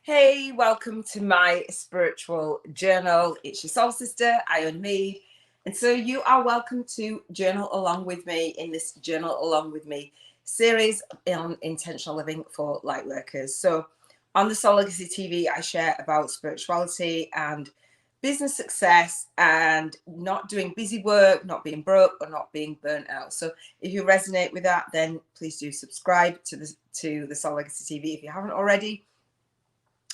Hey, welcome to my spiritual journal. It's your soul sister, Iona. And so you are welcome to journal along with me in this Journal Along With Me series on intentional living for light workers. So on the Soul Legacy TV, I share about spirituality and business success and not doing busy work, not being broke or not being burnt out. So if you resonate with that, then please do subscribe to the Soul Legacy TV if you haven't already.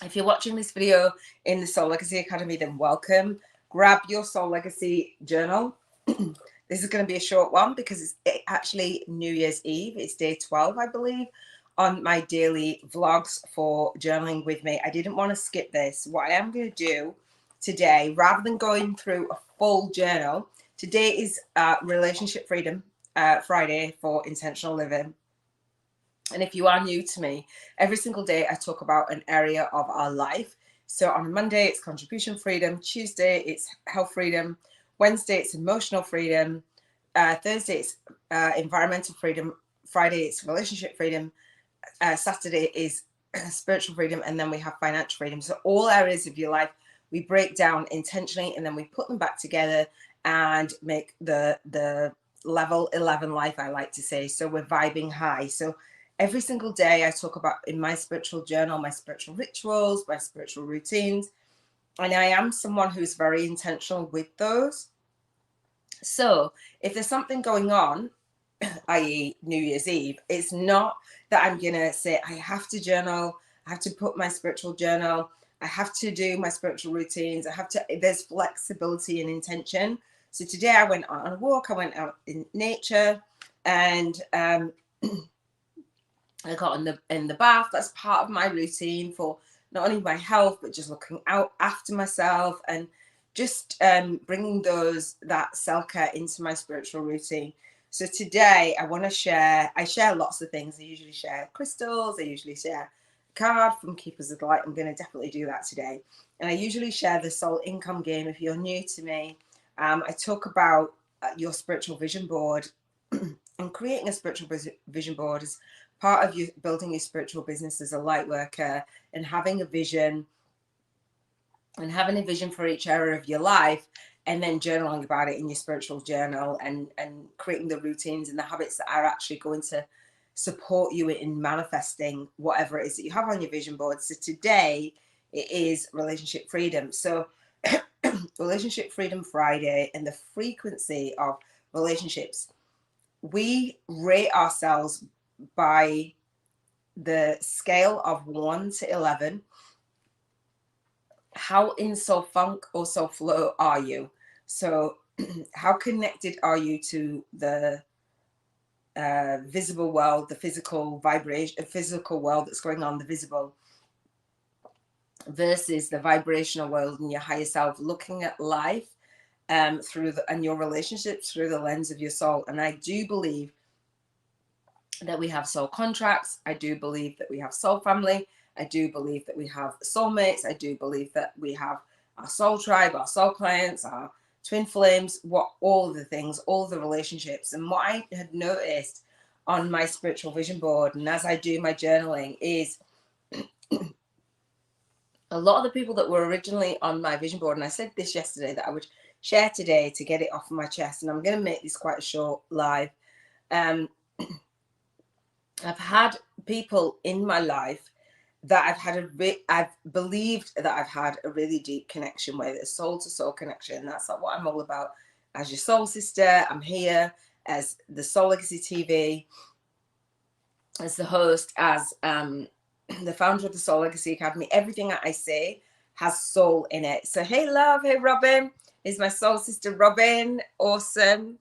If you're watching this video in the Soul Legacy Academy, then welcome. Grab your Soul Legacy journal. This is going to be a short one because it's actually New Year's Eve. It's day 12, I believe, on my daily vlogs for journaling with me. I didn't want to skip this. What I am going to do today, rather than going through a full journal, today is Relationship Freedom Friday for intentional living. And if you are new to me, every single day I talk about an area of our life. So on Monday, it's contribution freedom. Tuesday, it's health freedom. Wednesday, it's emotional freedom. Thursday, it's environmental freedom. Friday, it's relationship freedom. Saturday is spiritual freedom. And then we have financial freedom. So all areas of your life, we break down intentionally and then we put them back together and make the level 11 life, I like to say. So we're vibing high. So every single day I talk about in my spiritual journal, my spiritual rituals, my spiritual routines. And I am someone who's very intentional with those. So if there's something going on, i.e. New Year's Eve, it's not that I'm going to say, I have to journal, I have to put my spiritual journal, I have to do my spiritual routines, there's flexibility and intention. So today I went on a walk, I went out in nature and, I got in the bath. That's part of my routine for not only my health, but just looking out after myself and just bringing that self-care into my spiritual routine. So today I want to I share lots of things. I usually share crystals. I usually share a card from Keepers of the Light. I'm going to definitely do that today. And I usually share the soul income game. If you're new to me, I talk about your spiritual vision board and creating a spiritual vision board is part of you building your spiritual business as a light worker and having a vision for each area of your life and then journaling about it in your spiritual journal and creating the routines and the habits that are actually going to support you in manifesting whatever it is that you have on your vision board. So today it is relationship freedom. So Relationship Freedom Friday and the frequency of relationships. We rate ourselves by the scale of 1 to 11. How in soul funk or soul flow are you? So how connected are you to the visible world, the physical vibration, physical world that's going on, the visible versus the vibrational world and your higher self, looking at life and your relationships through the lens of your soul. And I do believe that we have soul contracts. I do believe that we have soul family. I do believe that we have soulmates. I do believe that we have our soul tribe, our soul clients, our twin flames, all of the things, all of the relationships. And what I had noticed on my spiritual vision board and as I do my journaling is a lot of the people that were originally on my vision board, and I said this yesterday that I would share today to get it off my chest, and I'm going to make this quite a short live. I've had people in my life that I've believed that I've had a really deep connection with, a soul to soul connection. That's like what I'm all about. As your soul sister, I'm here as the Soul Legacy TV, as the host, as the founder of the Soul Legacy Academy. Everything that I say has soul in it. So hey love, hey Robin, is my soul sister Robin. Awesome.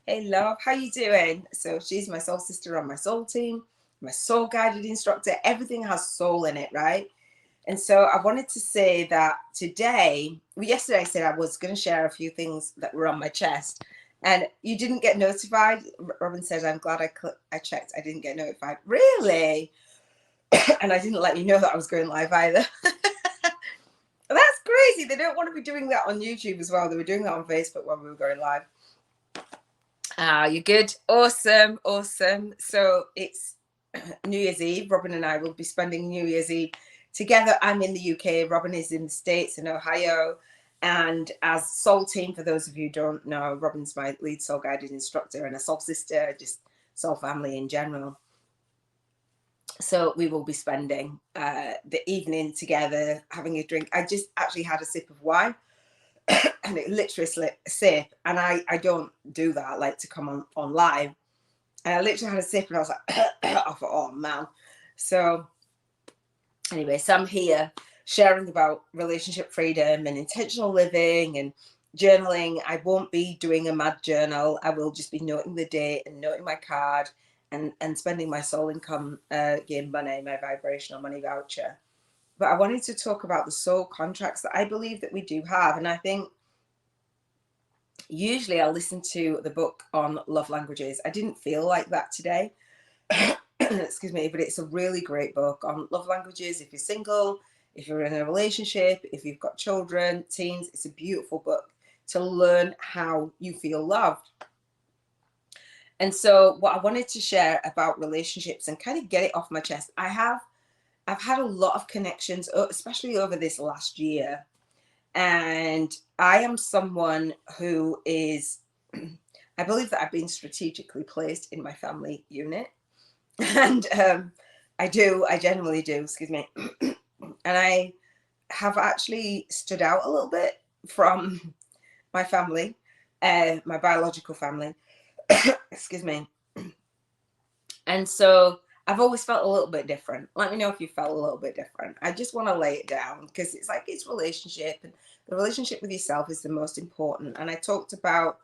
Hey love, how you doing? So she's my soul sister on my soul team, my soul guided instructor. Everything has soul in it, right? And so I wanted to say that today, yesterday I said I was going to share a few things that were on my chest and you didn't get notified. Robin said, I'm glad I checked. I didn't get notified. Really? And I didn't let you know that I was going live either. That's crazy. They don't want to be doing that on YouTube as well. They were doing that on Facebook when we were going live. You're good. Awesome. Awesome. So it's New Year's Eve. Robin and I will be spending New Year's Eve together. I'm in the UK, Robin is in the States, in Ohio. And as Soul Team, for those of you who don't know, Robin's my lead soul guided instructor and a soul sister, just soul family in general. So we will be spending the evening together, having a drink. I just actually had a sip of wine and it literally sip. And I don't do that. I like to come on live. And I literally had a sip and I was like, I thought, oh man. So anyway, so I'm here sharing about relationship freedom and intentional living and journaling. I won't be doing a mad journal. I will just be noting the date and noting my card and spending my soul income gain money, my vibrational money voucher. But I wanted to talk about the soul contracts that I believe that we do have. And I think usually I'll listen to the book on love languages. I didn't feel like that today. Excuse me, but it's a really great book on love languages. If you're single, if you're in a relationship, if you've got children, teens, it's a beautiful book to learn how you feel loved. And so what I wanted to share about relationships and kind of get it off my chest, I've had a lot of connections, especially over this last year. And I am someone who is, I believe that I've been strategically placed in my family unit. And I genuinely do, excuse me. And I have actually stood out a little bit from my family, my biological family, excuse me. And so I've always felt a little bit different. Let me know if you felt a little bit different. I just want to lay it down because it's like it's relationship, and the relationship with yourself is the most important. And I talked about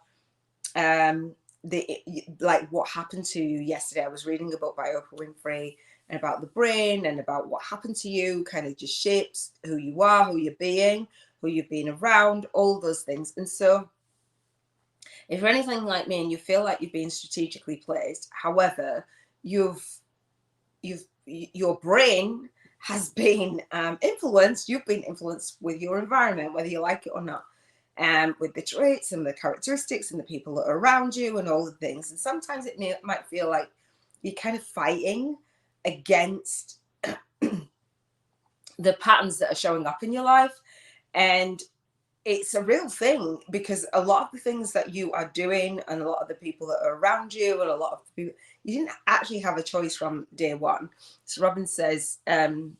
like what happened to you yesterday. I was reading a book by Oprah Winfrey and about the brain and about what happened to you kind of just shapes who you are, who you're being, who you've been around, all those things. And so if you're anything like me and you feel like you've been strategically placed, however, your brain has been influenced, you've been influenced with your environment, whether you like it or not. With the traits and the characteristics and the people that are around you and all the things. And sometimes it might feel like you're kind of fighting against the patterns that are showing up in your life. And it's a real thing because a lot of the things that you are doing and a lot of the people that are around you and a lot of the people, you didn't actually have a choice from day one. So Robin says, I've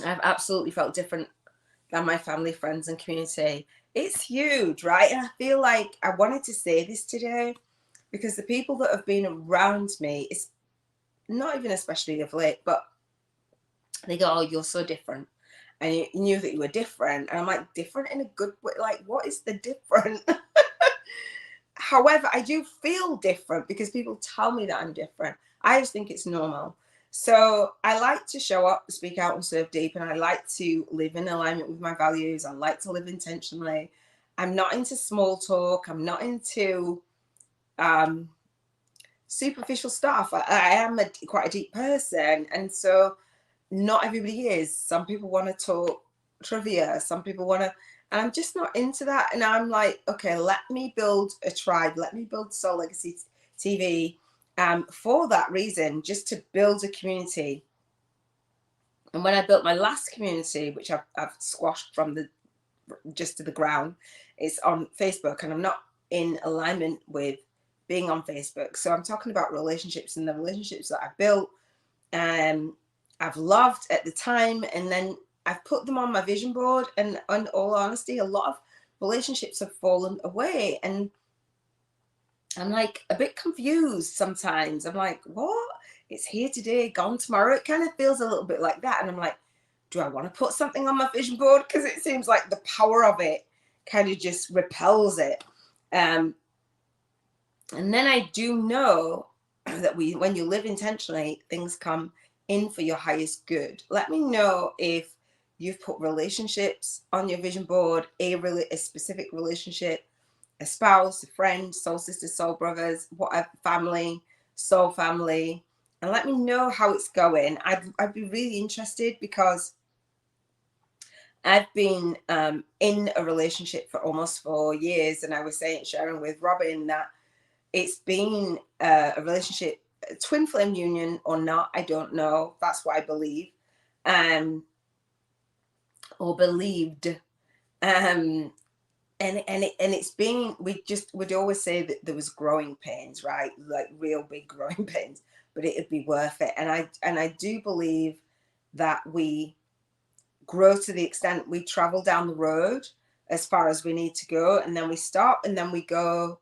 absolutely felt different than my family, friends, and community. It's huge, right? And I feel like I wanted to say this today because the people that have been around me, it's not even especially of late, but they go, oh, you're so different. And you knew that you were different. And I'm like, different in a good way? Like, what is the different? However, I do feel different because people tell me that I'm different. I just think it's normal. So I like to show up, speak out, and serve deep. And I like to live in alignment with my values. I like to live intentionally. I'm not into small talk. I'm not into superficial stuff. I am quite a deep person. And so not everybody is. Some people want to talk trivia. Some people want to, and I'm just not into that. And I'm like, okay, let me build a tribe. Let me build Soul Legacy TV for that reason, just to build a community. And when I built my last community, which I've squashed from just to the ground, it's on Facebook, and I'm not in alignment with being on Facebook. So I'm talking about relationships and the relationships that I've built. I've loved at the time, and then I've put them on my vision board, and in all honesty, a lot of relationships have fallen away, and I'm like a bit confused sometimes. I'm like, what? It's here today, gone tomorrow. It kind of feels a little bit like that. And I'm like, do I want to put something on my vision board? Because it seems like the power of it kind of just repels it. And then I do know that when you live intentionally, things come in for your highest good. Let me know if you've put relationships on your vision board, a specific relationship, a spouse, a friend, soul sisters, soul brothers, whatever, family, soul family, and let me know how it's going. I'd be really interested because I've been in a relationship for almost 4 years, and I was sharing with Robin that it's been a relationship, a twin flame union or not, I don't know. That's what I believe. or believed. And it's been, we'd always say that there was growing pains, right? Like real big growing pains, but it'd be worth it. And I do believe that we grow to the extent we travel down the road as far as we need to go, and then we stop, and then we go,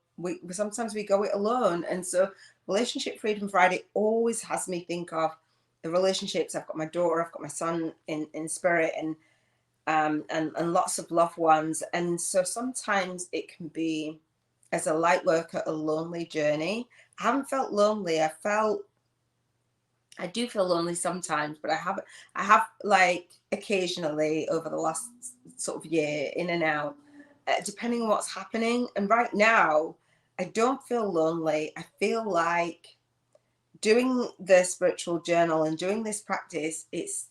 sometimes we go it alone. And so Relationship Freedom Friday always has me think of the relationships. I've got my daughter, I've got my son in spirit, and lots of loved ones. And so sometimes it can be, as a light worker, a lonely journey. I haven't felt lonely. I do feel lonely sometimes, but I have like occasionally over the last sort of year, in and out, depending on what's happening. And right now, I don't feel lonely. I feel like doing the spiritual journal and doing this practice, it's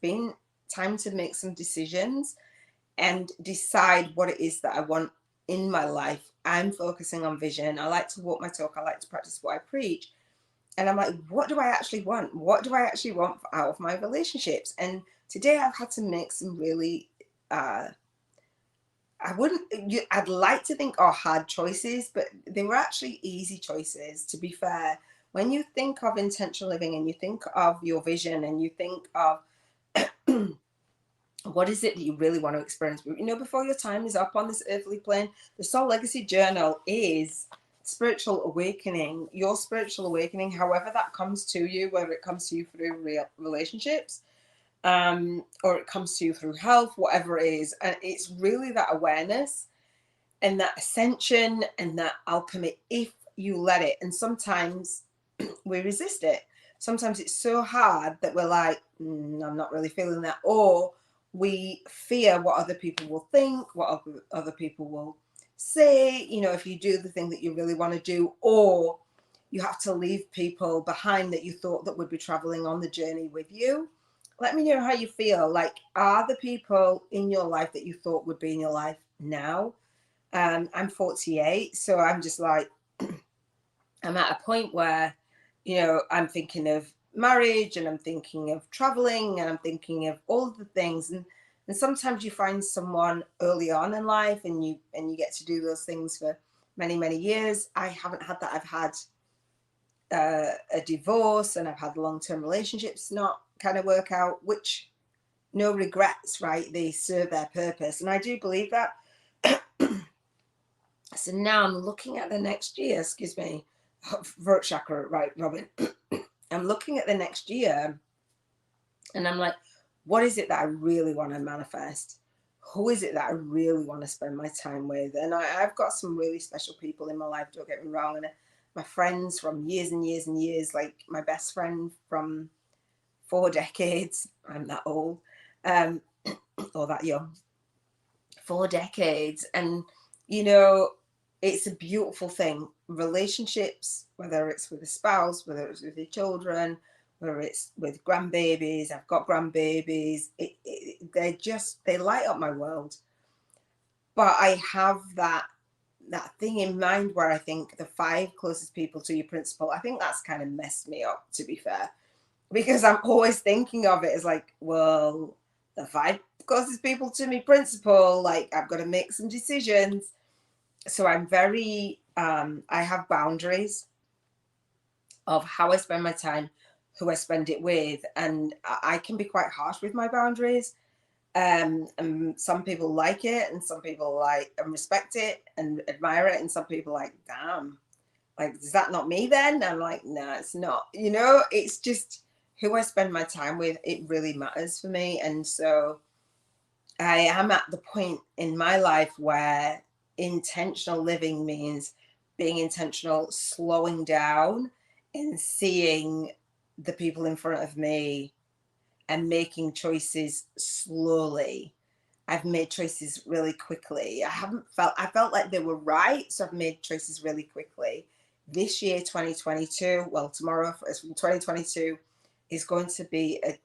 been time to make some decisions and decide what it is that I want in my life. I'm focusing on vision. I like to walk my talk. I like to practice what I preach. And I'm like, what do I actually want? What do I actually want out of my relationships? And today I've had to make some really, I'd like to think are hard choices, but they were actually easy choices, to be fair. When you think of intentional living and you think of your vision and you think of what is it that you really want to experience, you know, before your time is up on this earthly plane, the Soul Legacy Journal is spiritual awakening, your spiritual awakening, however that comes to you, whether it comes to you through real relationships, or it comes to you through health, whatever it is. And it's really that awareness and that ascension and that alchemy, if you let it. And sometimes we resist it. Sometimes it's so hard that we're like, I'm not really feeling that. Or we fear what other people will think, what other people will say, you know, if you do the thing that you really want to do, or you have to leave people behind that you thought that would be traveling on the journey with you. Let me know how you feel. Like, are the people in your life that you thought would be in your life now? I'm 48, so I'm just like, I'm at a point where, you know, I'm thinking of marriage and I'm thinking of traveling and I'm thinking of all of the things. And sometimes you find someone early on in life and you get to do those things for many, many years. I haven't had that. I've had a divorce and I've had long-term relationships not kind of work out, which no regrets, right? They serve their purpose. And I do believe that. So now I'm looking at the next year, excuse me, throat chakra, right, Robin? I'm looking at the next year and I'm like, what is it that I really want to manifest? Who is it that I really want to spend my time with? And I've got some really special people in my life, don't get me wrong. And my friends from years and years and years, like my best friend from 4 decades, I'm that old, or that young, 4 decades. And, you know, it's a beautiful thing. Relationships, whether it's with a spouse, whether it's with your children, whether it's with grandbabies, I've got grandbabies, they light up my world. But I have that thing in mind where I think the 5 closest people to your principal, I think that's kind of messed me up, to be fair, because I'm always thinking of it as like, well, the 5 closest people to me principal, like I've got to make some decisions. So I'm very, I have boundaries of how I spend my time, who I spend it with. And I can be quite harsh with my boundaries. And some people like it and some people like and respect it and admire it. And some people like, damn, like, is that not me then? I'm like, no, it's not. You know, it's just who I spend my time with. It really matters for me. And so I am at the point in my life where intentional living means being intentional, slowing down and seeing the people in front of me and making choices slowly. I've made choices really quickly. I felt like they were right, so I've made choices really quickly. This year, 2022, well, tomorrow, 2022, is going to be a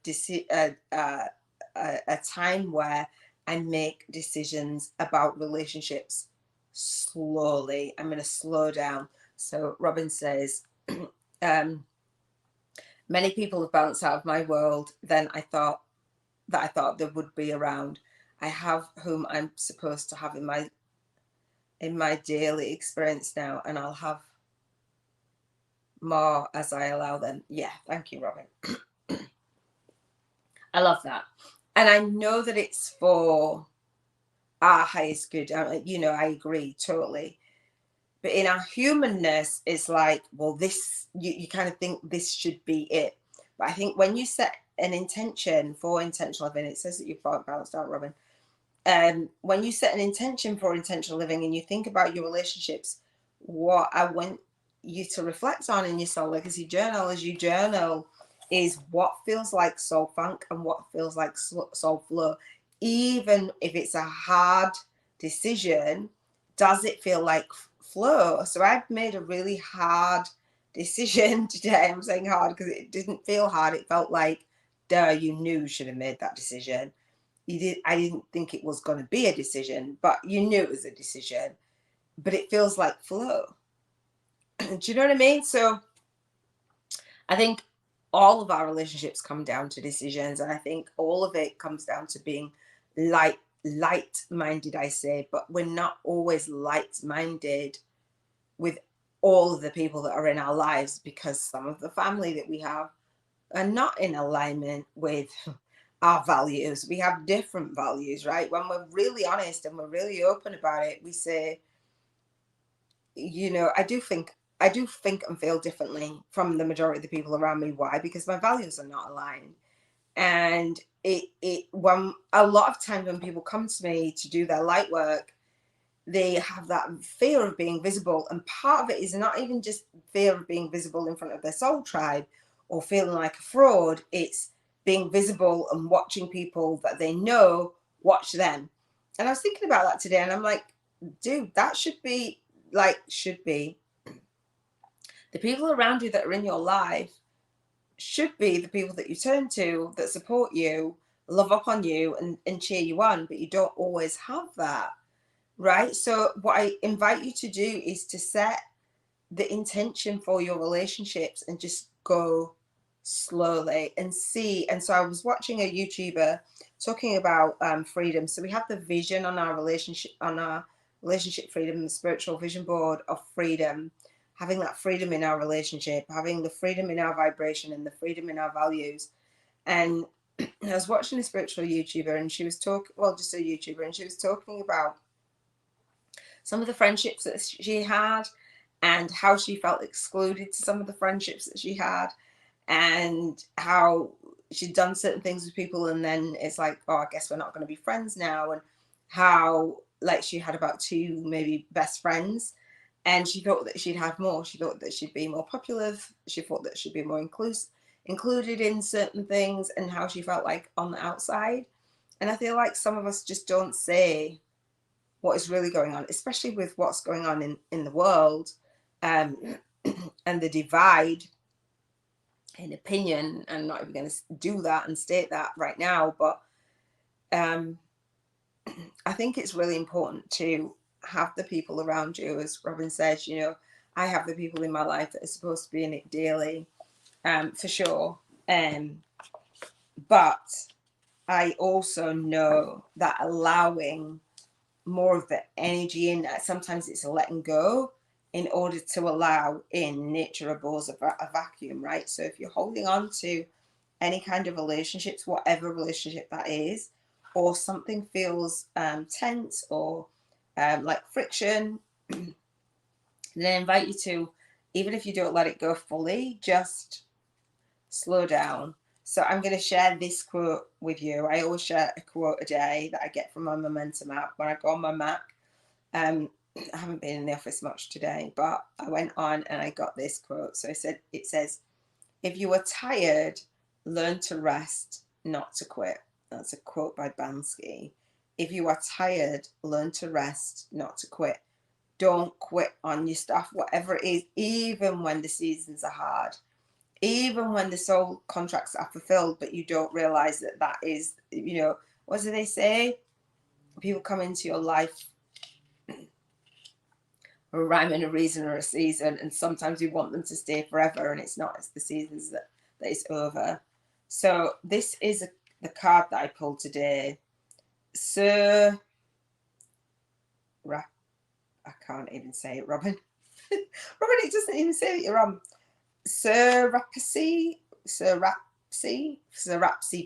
time where I make decisions about relationships slowly. I'm going to slow down. So Robin says, many people have bounced out of my world. Then I thought, that I thought there would be around. I have whom I'm supposed to have in my daily experience now, and I'll have more as I allow them. Yeah, thank you, Robin. I love that. And I know that it's for our highest good. You know, I agree totally. But in our humanness, it's like, well, this, you kind of think this should be it. But I think when you set an intention for intentional living, it says that you've balanced out, Robin. When you set an intention for intentional living and you think about your relationships, what I want you to reflect on in your soul legacy journal as you journal is what feels like soul funk and what feels like soul flow. Even if it's a hard decision, does it feel like flow? So I've made a really hard decision today. I'm saying hard because it didn't feel hard. It felt like, duh, you knew you should have made that decision. I didn't think it was going to be a decision, but you knew it was a decision. But it feels like flow. Do you know what I mean? So I think all of our relationships come down to decisions, and I think all of it comes down to being light-minded, I say, but we're not always light-minded with all of the people that are in our lives, because some of the family that we have are not in alignment with our values. We have different values, right? When we're really honest and we're really open about it, we say, you know, I do think and feel differently from the majority of the people around me. Why? Because my values are not aligned. And when a lot of times when people come to me to do their light work, they have that fear of being visible. And part of it is not even just fear of being visible in front of their soul tribe or feeling like a fraud. It's being visible and watching people that they know watch them. And I was thinking about that today, and I'm like, dude, that should be the people around you that are in your life should be the people that you turn to, that support you, love up on you, and cheer you on. But you don't always have that, right? So what I invite you to do is to set the intention for your relationships and just go slowly and see. And so I was watching a YouTuber talking about freedom. So we have the vision on our relationship freedom, the spiritual vision board of freedom, having that freedom in our relationship, having the freedom in our vibration and the freedom in our values. And I was watching a spiritual YouTuber, and she was talking, well, just a YouTuber, and she was talking about some of the friendships that she had and how she felt excluded to some of the friendships that she had, and how she'd done certain things with people, and then it's like, oh, I guess we're not going to be friends now. And how, like, she had about 2 maybe best friends, and she thought that she'd have more. She thought that she'd be more popular. She thought that she'd be more included in certain things, and how she felt like on the outside. And I feel like some of us just don't say what is really going on, especially with what's going on in the world, and the divide in opinion. I'm not even going to do that and state that right now, but I think it's really important to have the people around you, as Robin says. You know, I have the people in my life that are supposed to be in it daily, for sure, but I also know that allowing more of the energy in that, sometimes it's a letting go in order to allow in. Nature abhors a vacuum, right? So if you're holding on to any kind of relationships, whatever relationship that is, or something feels tense or like friction, then I invite you to, even if you don't let it go fully, just slow down. So I'm going to share this quote with you. I always share a quote a day that I get from my Momentum app when I go on my Mac. I haven't been in the office much today, but I went on and I got this quote. So it says, if you are tired, learn to rest, not to quit. That's a quote by Bansky. If you are tired, learn to rest, not to quit. Don't quit on your stuff, whatever it is, even when the seasons are hard, even when the soul contracts are fulfilled, but you don't realize that is, you know, what do they say? People come into your life for a rhyme and a reason or a season, and sometimes you want them to stay forever, and it's not. It's the seasons that it's over. So this is the card that I pulled today, Sir, I can't even say it, Robin. Robin, it doesn't even say that you're on. Serapsy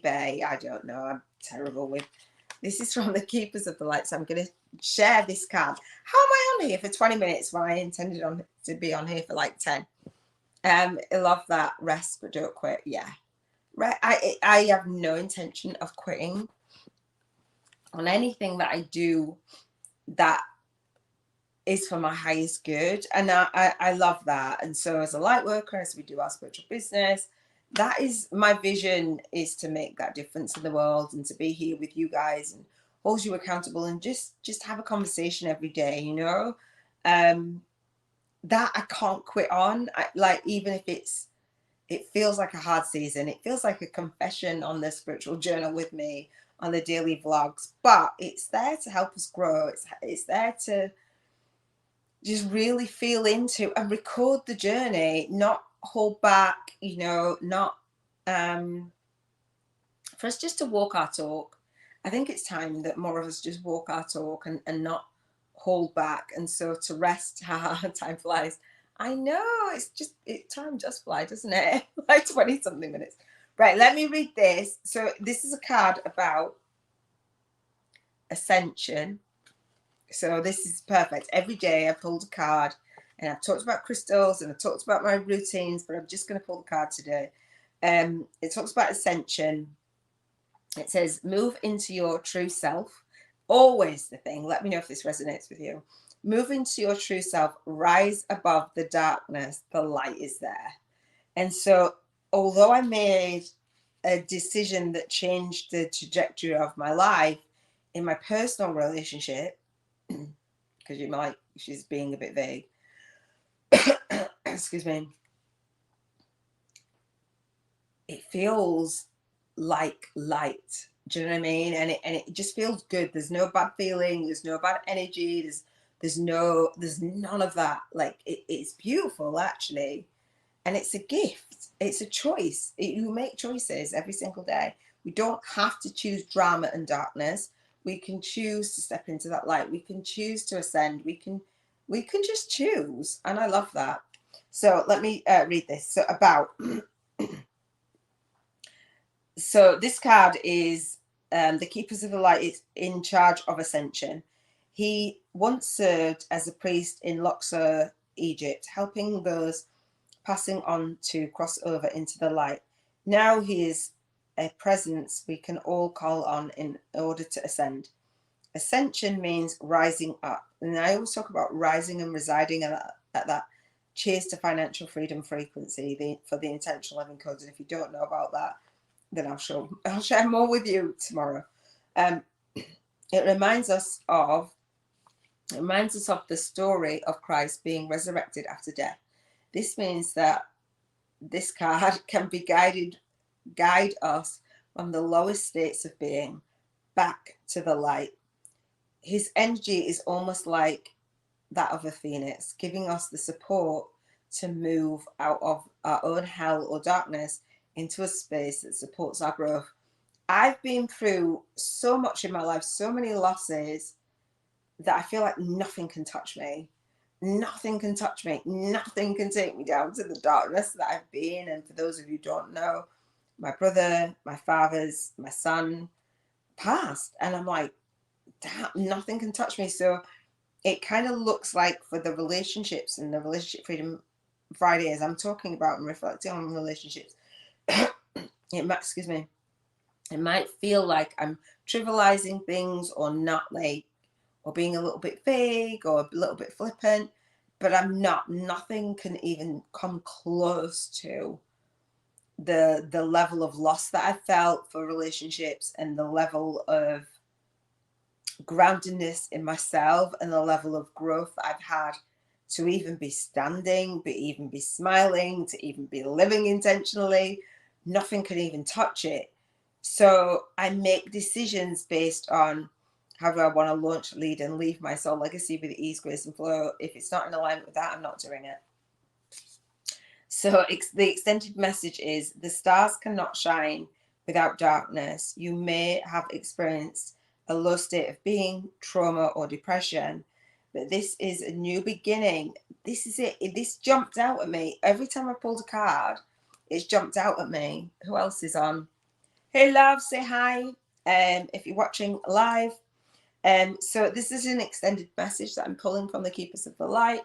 Bay. I don't know. I'm terrible with. This is from the Keepers of the Light, so I'm going to share this card. How am I on here for 20 minutes when I intended on to be on here for like 10? I love that. Rest but don't quit. Yeah. Right. I have no intention of quitting on anything that I do that is for my highest good, and I love that. And so as a light worker, as we do our spiritual business, that is my vision, is to make that difference in the world and to be here with you guys and hold you accountable and just have a conversation every day, you know. That I can't quit on. Like, even if it feels like a hard season, it feels like a confession on the spiritual journal with me on the daily vlogs, but it's there to help us grow. It's there to just really feel into and record the journey, not hold back, you know, not for us just to walk our talk. I think it's time that more of us just walk our talk and not hold back. And so to rest, time flies. I know, time just fly, doesn't it? Like 20 something minutes. Right, let me read this. So this is a card about ascension. So this is perfect. Every day I pulled a card, and I've talked about crystals and I've talked about my routines, but I'm just going to pull the card today. It talks about ascension. It says, move into your true self. Always the thing. Let me know if this resonates with you. Move into your true self. Rise above the darkness. The light is there. And so, although I made a decision that changed the trajectory of my life in my personal relationship, because she's being a bit vague. Excuse me. It feels like light. Do you know what I mean? And it just feels good. There's no bad feeling. There's no bad energy. There's none of that. Like it's beautiful, actually. And it's a gift. It's a choice. You make choices every single day. We don't have to choose drama and darkness. We can choose to step into that light. We can choose to ascend. We can just choose. And I love that. So let me read this. So about, so this card is the Keepers of the Light is in charge of ascension. He once served as a priest in Luxor, Egypt, helping those passing on to cross over into the light. Now he is a presence we can all call on in order to ascend. Ascension means rising up. And I always talk about rising and residing at that cheers to financial freedom frequency for the intentional living codes. And if you don't know about that, then I'll share more with you tomorrow. It reminds us of the story of Christ being resurrected after death. This means that this card can be guide us from the lowest states of being back to the light. His energy is almost like that of a phoenix, giving us the support to move out of our own hell or darkness into a space that supports our growth. I've been through so much in my life, so many losses, that I feel like nothing can touch me. Nothing can touch me. Nothing can take me down to the darkness that I've been. And for those of you who don't know, my brother, my father's, my son passed. And I'm like, damn, nothing can touch me. So it kind of looks like for the relationships and the Relationship Freedom Fridays I'm talking about and reflecting on relationships, excuse me, it might feel like I'm trivializing things or not, like, or being a little bit vague or a little bit flippant, but I'm not. Nothing can even come close to the level of loss that I felt for relationships and the level of groundedness in myself and the level of growth that I've had to even be standing, but even be smiling, to even be living intentionally. Nothing can even touch it. So I make decisions based on how do I want to launch, lead, and leave my soul legacy with ease, grace, and flow. If it's not in alignment with that, I'm not doing it. So the extended message is the stars cannot shine without darkness. You may have experienced a low state of being, trauma, or depression, but this is a new beginning. This is it. This jumped out at me. Every time I pulled a card, it's jumped out at me. Who else is on? Hey, love, say hi. If you're watching live. So this is an extended message that I'm pulling from the Keepers of the Light.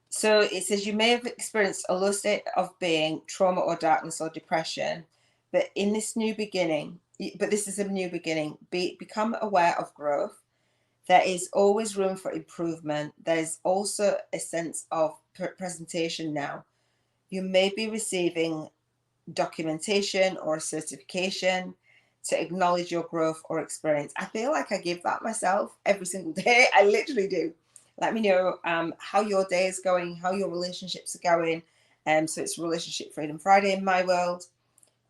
So it says you may have experienced a low state of being, trauma or darkness or depression, but in this new beginning, but this is a new beginning, become aware of growth. There is always room for improvement. There's also a sense of presentation now. You may be receiving documentation or a certification to acknowledge your growth or experience. I feel like I give that myself every single day. I literally do. Let me know how your day is going, how your relationships are going. So it's Relationship Freedom Friday in my world.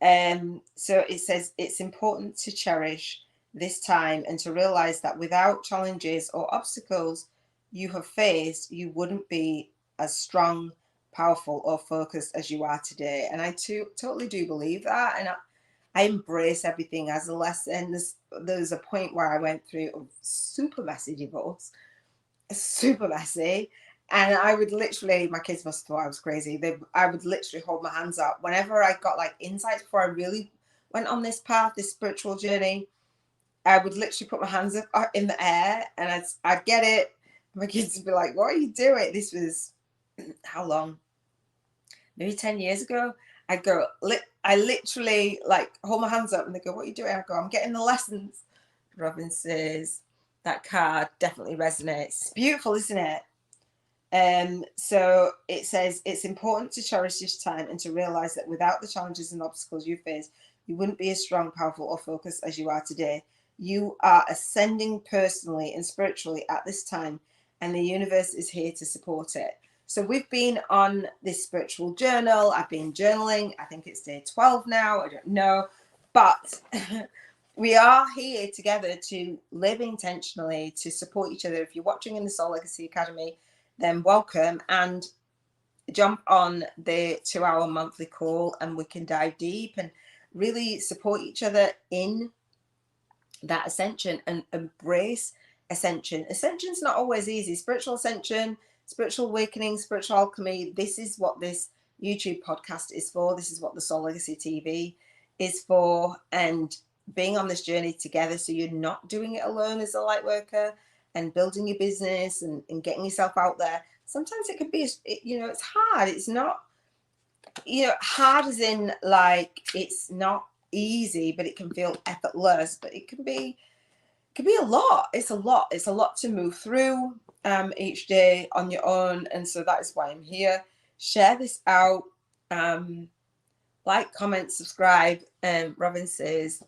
So it says it's important to cherish this time and to realize that without challenges or obstacles you have faced, you wouldn't be as strong, powerful, or focused as you are today. And I totally do believe that. And I embrace everything as a lesson. There's a point where I went through a super messy divorce, super messy. And I would literally, my kids must have thought I was crazy. I would literally hold my hands up whenever I got like insights before I really went on this path, this spiritual journey. I would literally put my hands up in the air and I'd get it. My kids would be like, what are you doing? This was, how long? Maybe 10 years ago. I literally like hold my hands up and they go, what are you doing? I go, I'm getting the lessons. Robin says, that card definitely resonates. It's beautiful, isn't it? So it says it's important to cherish this time and to realize that without the challenges and obstacles you face, you wouldn't be as strong, powerful, or focused as you are today. You are ascending personally and spiritually at this time, and the universe is here to support it. So we've been on this spiritual journal. I've been journaling. I think it's day 12 now. I don't know, but we are here together to live intentionally, to support each other. If you're watching in the Soul Legacy Academy, then welcome and jump on the 2-hour monthly call and we can dive deep and really support each other in that ascension and embrace ascension. Ascension's not always easy. Spiritual ascension, spiritual awakening, spiritual alchemy, this is what this YouTube podcast is for. This is what the Soul Legacy TV is for, and being on this journey together so you're not doing it alone as a light worker and building your business and getting yourself out there. Sometimes it can be, it's hard. It's not, hard as in like it's not easy, but it can feel effortless, but it can be a lot. It's a lot to move through each day on your own. And so that is why I'm here. Share this out. Like, comment, subscribe. Robin says,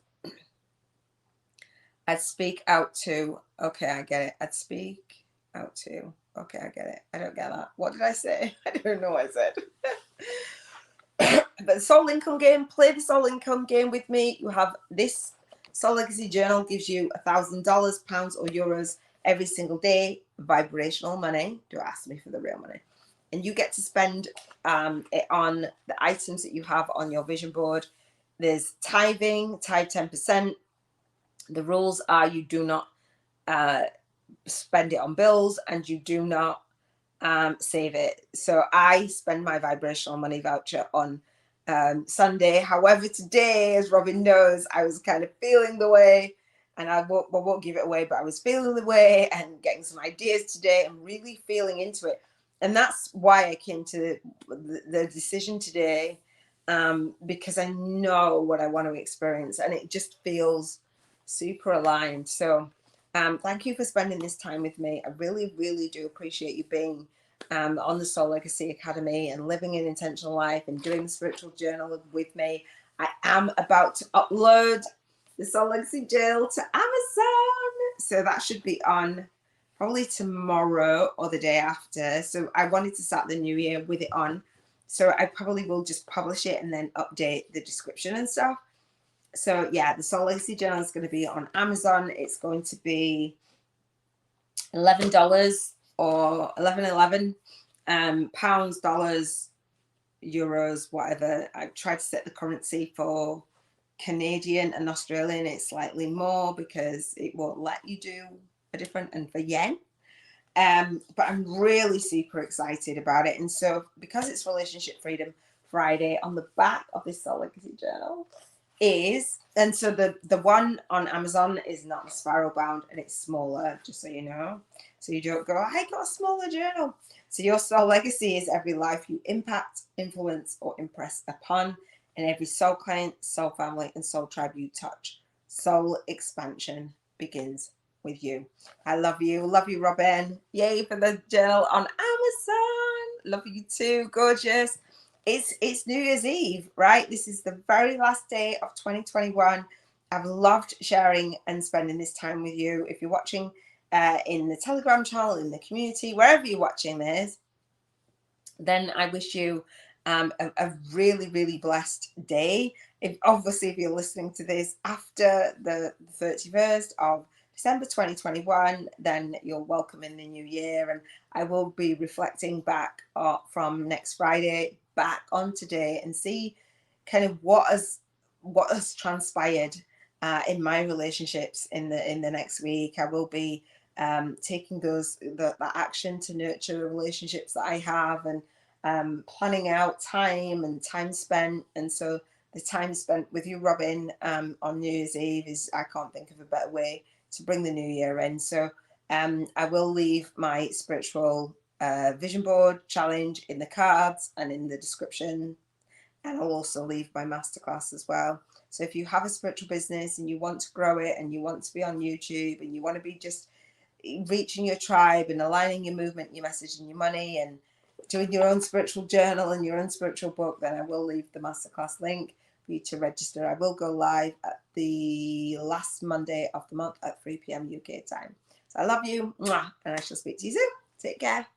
I'd speak out to. Okay, I get it. I'd speak out to. Okay, I get it. I don't get that. What did I say? I don't know what I said. But the soul income game, play the soul income game with me. You have this Soul Legacy Journal gives you $1,000, pounds or euros every single day. Vibrational money. Don't ask me for the real money. And you get to spend it on the items that you have on your vision board. There's tithing, tithe 10%. The rules are you do not spend it on bills and you do not save it. So I spend my vibrational money voucher on Sunday. However, today, as Robin knows, I was kind of feeling the way, and I won't give it away, but I was feeling the way and getting some ideas today and really feeling into it. And that's why I came to the decision today, because I know what I want to experience and it just feels super aligned. So thank you for spending this time with me. I really, really do appreciate you being on the Soul Legacy Academy and living an intentional life and doing the spiritual journal with me. I am about to upload the Soul Legacy Journal to Amazon. So that should be on probably tomorrow or the day after. So I wanted to start the new year with it on. So I probably will just publish it and then update the description and stuff. So yeah, the Soul Legacy Journal is going to be on Amazon. It's going to be $11 or $11.11 pounds, dollars, euros, whatever. I've tried to set the currency for Canadian and Australian. It's slightly more because it won't let you do a different, and for yen. But I'm really super excited about it. And so because it's Relationship Freedom Friday, on the back of this Soul Legacy journal is, and so the one on Amazon is not the spiral bound, and it's smaller, just so you know. So you don't go, I got a smaller journal. So your soul legacy is every life you impact, influence, or impress upon, and every soul client, soul family, and soul tribe you touch. Soul expansion begins with you. I love you. Love you, Robin. Yay for the journal on Amazon. Love you too. Gorgeous. It's New Year's Eve, right? This is the very last day of 2021. I've loved sharing and spending this time with you. If you're watching in the Telegram channel, in the community, wherever you're watching this, then I wish you a really, really blessed day. If you're listening to this after the 31st of December 2021, then you're welcome in the new year. And I will be reflecting back from next Friday back on today and see kind of what has transpired in my relationships in the next week. I will be taking that action to nurture relationships that I have, and planning out time spent. And so the time spent with you, Robin, on New Year's Eve is, I can't think of a better way to bring the new year in. So I will leave my spiritual vision board challenge in the cards and in the description, and I'll also leave my masterclass as well. So if you have a spiritual business and you want to grow it, and you want to be on YouTube, and you want to be just reaching your tribe and aligning your movement, your message, and your money, and doing your own spiritual journal and your own spiritual book, then I will leave the masterclass link for you to register. I will go live at the last Monday of the month at 3 p.m. UK time. So I love you, and I shall speak to you soon. Take care.